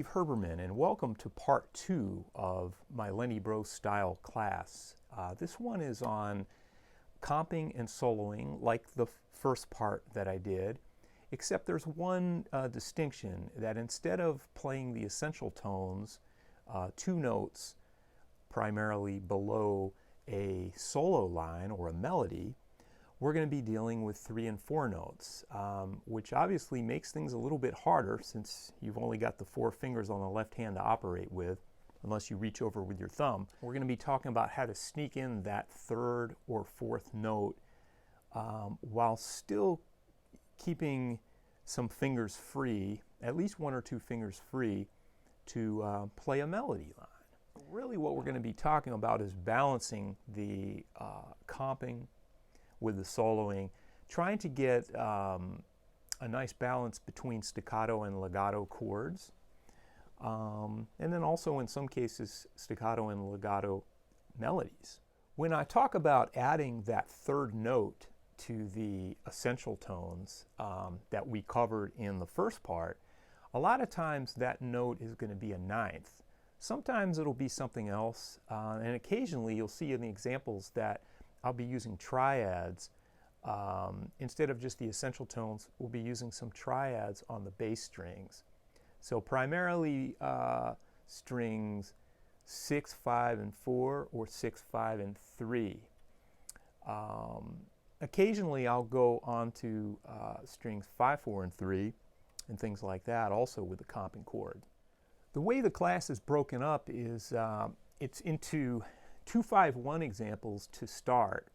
Steve Herberman, and welcome to part 2 of my Lenny Breau-Style class. This one is on comping and soloing like the first part that I did, except there's one distinction, that instead of playing the essential tones, 2 notes primarily below a solo line or a melody, we're going to be dealing with 3 and 4 notes, which obviously makes things a little bit harder since you've only got the 4 fingers on the left hand to operate with, unless you reach over with your thumb. We're going to be talking about how to sneak in that 3rd or 4th note while still keeping some fingers free, at least 1 or 2 fingers free, to play a melody line. Really what we're going to be talking about is balancing the comping with the soloing, trying to get a nice balance between staccato and legato chords, and then also in some cases staccato and legato melodies. When I talk about adding that 3rd note to the essential tones that we covered in the first part, a lot of times that note is going to be a 9th. Sometimes it'll be something else, and occasionally you'll see in the examples that I'll be using triads. Instead of just the essential tones, we'll be using some triads on the bass strings. So primarily strings 6, 5, and 4, or 6, 5, and 3. Occasionally I'll go on to strings 5, 4, and 3, and things like that, also with the comping chord. The way the class is broken up is it's into 2-5-1 examples to start.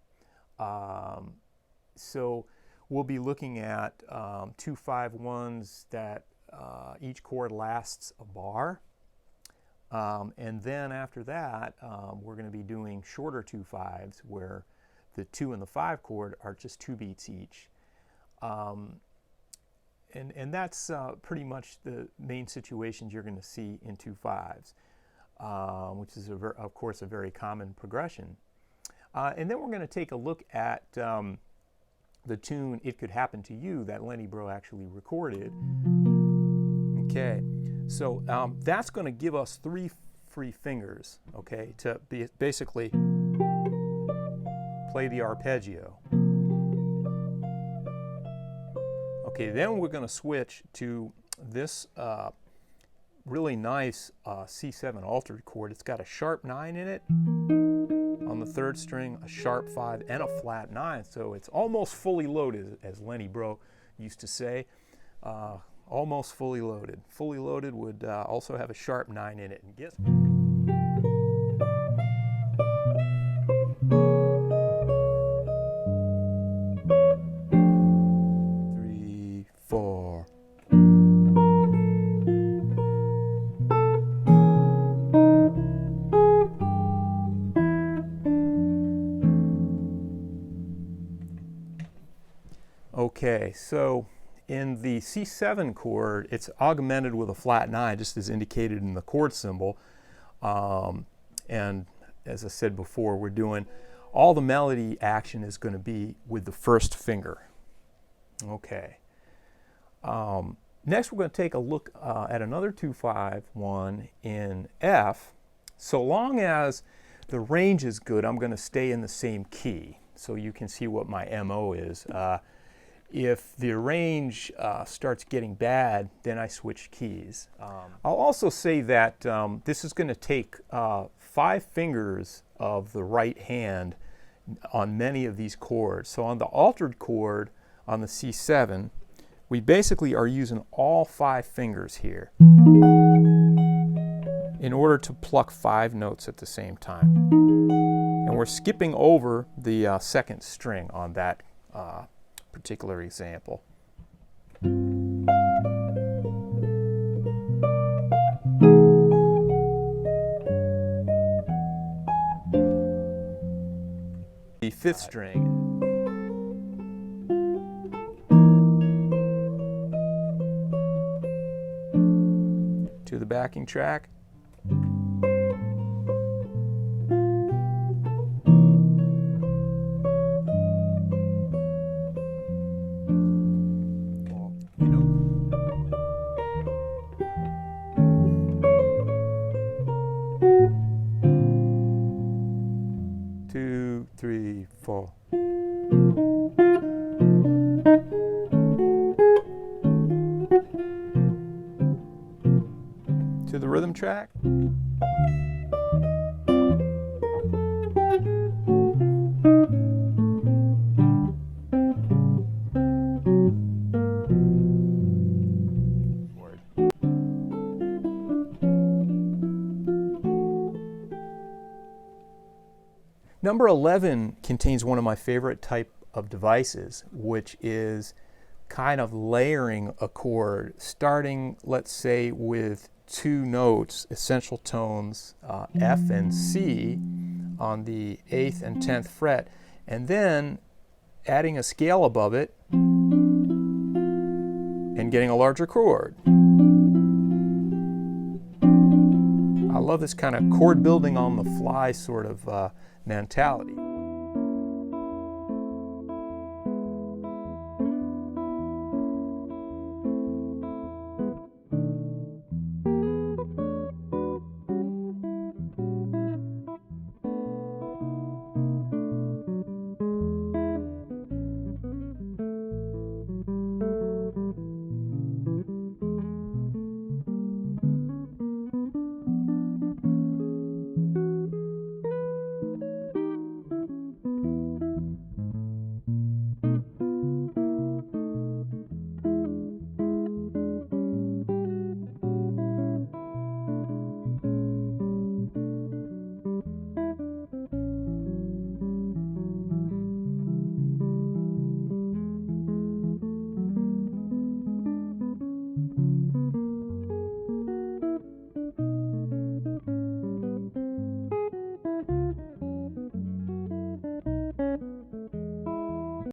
So we'll be looking at 2-5-1s that each chord lasts a bar. And then after that, we're going to be doing shorter 2-5s where the 2 and the 5 chord are just 2 beats each. And that's pretty much the main situations you're going to see in 2-5s. Which is, of course, a very common progression. And then we're going to take a look at the tune "It Could Happen to You" that Lenny Breau actually recorded. Okay, so that's going to give us 3 free fingers, okay, to basically play the arpeggio. Okay, then we're going to switch to this really nice C7 altered chord. It's got a sharp 9 in it on the 3rd string, a sharp 5, and a flat 9. So it's almost fully loaded, as Lenny Breau used to say. Almost fully loaded. Fully loaded would also have a sharp 9 in it. And guess 3, 4. Okay, so in the C7 chord, it's augmented with a flat 9, just as indicated in the chord symbol. And as I said before, we're doing all the melody action is going to be with the 1st finger. Okay. Next, we're going to take a look at another 2-5-1 in F. So long as the range is good, I'm going to stay in the same key. So you can see what my MO is. If the range starts getting bad, then I switch keys. I'll also say that this is going to take 5 fingers of the right hand on many of these chords. So on the altered chord on the C7, we basically are using all 5 fingers here in order to pluck 5 notes at the same time. And we're skipping over the 2nd string on that particular example. The 5th string. To the backing track. 3, 4. To the rhythm track. Number 11 contains one of my favorite type of devices, which is kind of layering a chord, starting, let's say, with 2 notes, essential tones, F and C, on the 8th and 10th fret, and then adding a scale above it and getting a larger chord. I love this kind of chord building on the fly sort of mentality.